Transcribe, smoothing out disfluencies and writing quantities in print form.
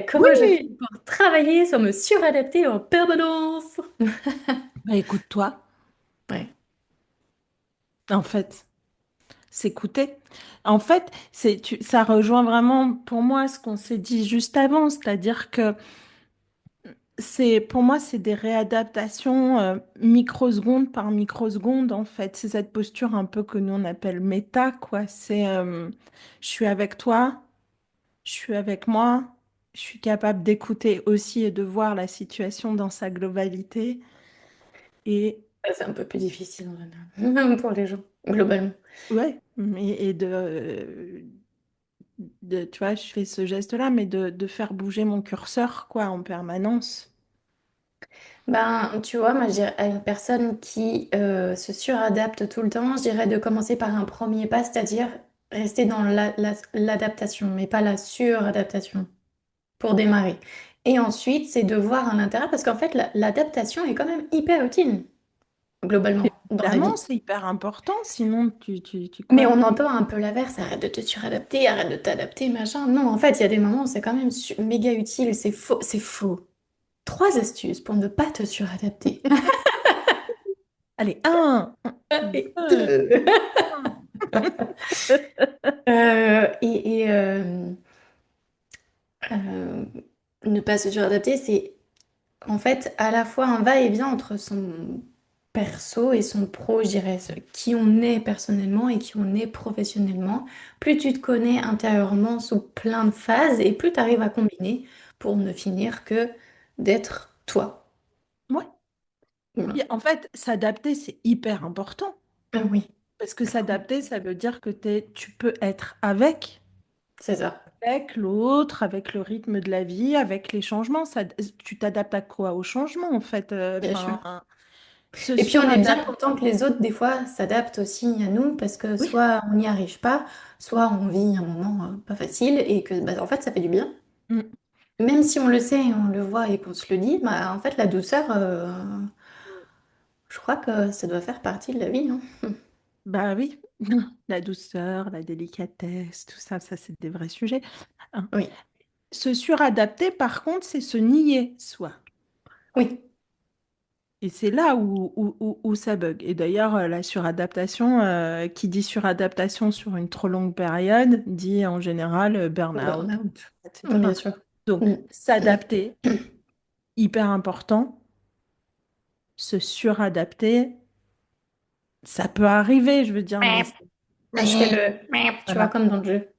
Comment je fais Oui, pour travailler sans me suradapter en permanence? bah écoute-toi, Ouais. en fait, s'écouter. En fait, ça rejoint vraiment pour moi ce qu'on s'est dit juste avant, c'est-à-dire que pour moi, c'est des réadaptations microseconde par microseconde, en fait. C'est cette posture un peu que nous on appelle méta, quoi. Je suis avec toi, je suis avec moi, je suis capable d'écouter aussi et de voir la situation dans sa globalité. Et Ça, c'est un peu plus difficile en général, pour les gens, globalement. ouais, tu vois, je fais ce geste-là, mais de faire bouger mon curseur, quoi, en permanence. Ben, tu vois, moi, je dirais à une personne qui se suradapte tout le temps, je dirais de commencer par un premier pas, c'est-à-dire rester dans l'adaptation, mais pas la suradaptation, pour démarrer. Et ensuite, c'est de voir à l'intérieur, parce qu'en fait, l'adaptation est quand même hyper utile, globalement, dans la Évidemment, vie. c'est hyper important, sinon tu Mais quoi? on entend un peu l'inverse, arrête de te suradapter, arrête de t'adapter, machin. Non, en fait, il y a des moments où c'est quand même méga utile, c'est faux, c'est faux. Trois astuces pour ne pas te suradapter. Allez, un, Et deux, deux. trois. Euh, ne pas se suradapter, c'est en fait à la fois un va-et-vient entre son perso et son pro, je dirais, qui on est personnellement et qui on est professionnellement. Plus tu te connais intérieurement sous plein de phases et plus tu arrives à combiner pour ne finir que d'être toi. Ouais. Voilà. Puis, en fait, s'adapter, c'est hyper important. Ah oui, Parce que s'adapter, ça veut dire que tu peux être c'est ça, avec l'autre, avec le rythme de la vie, avec les changements. Tu t'adaptes à quoi? Au changement, en fait. bien sûr. Enfin, se Et puis on est bien suradapter. content que les autres, des fois, s'adaptent aussi à nous parce que Oui. soit on n'y arrive pas, soit on vit un moment pas facile et que bah, en fait ça fait du bien. Mm. Même si on le sait, on le voit et qu'on se le dit, bah, en fait la douceur, je crois que ça doit faire partie de la vie, hein. Bah oui. La douceur, la délicatesse, tout ça, ça, c'est des vrais sujets. Hein. Oui, Se suradapter, par contre, c'est se nier soi. oui, Et c'est là où ça bug. Et d'ailleurs, la suradaptation, qui dit suradaptation sur une trop longue période, dit en général le burn-out, burn-out, bien etc. sûr. Donc, Mm. s'adapter, hyper important. Se suradapter, ça peut arriver, je veux dire, mais Je fais le, tu vois, voilà. comme dans le jeu.